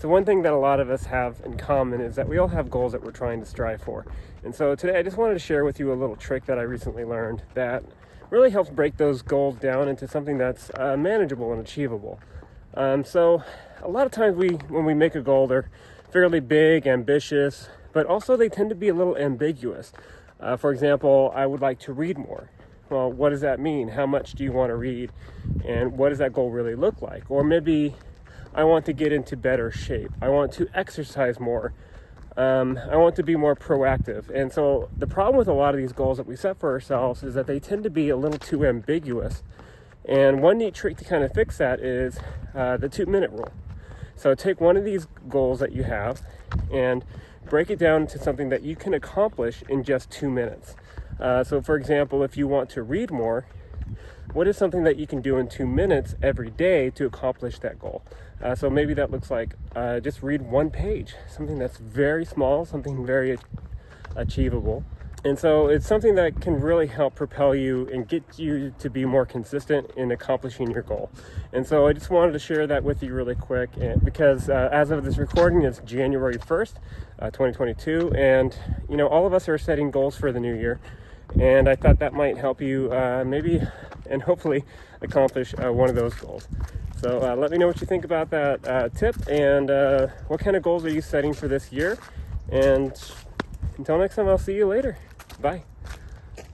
So one thing that a lot of us have in common is that we all have goals that we're trying to strive for. And so today I just wanted to share with you a little trick that I recently learned that really helps break those goals down into something that's manageable and achievable. So a lot of times when we make a goal, they're fairly big, ambitious, but also they tend to be a little ambiguous. For example, I would like to read more. Well, what does that mean? How much do you want to read? And what does that goal really look like? Or maybe I want to get into better shape. I want to exercise more. I want to be more proactive. And so the problem with a lot of these goals that we set for ourselves is that they tend to be a little too ambiguous. And one neat trick to kind of fix that is the 2-minute rule. So take one of these goals that you have and break it down to something that you can accomplish in just 2 minutes. So for example, if you want to read more, what is something that you can do in 2 minutes every day to accomplish that goal? So maybe that looks like just read 1 page, something that's very small, something very achievable. And so it's something that can really help propel you and get you to be more consistent in accomplishing your goal. And so I just wanted to share that with you really quick because as of this recording, it's January 1st, 2022. And, you know, all of us are setting goals for the new year. And I thought that might help you maybe and hopefully accomplish one of those goals. So let me know what you think about that tip and what kind of goals are you setting for this year. And until next time, I'll see you later. Bye.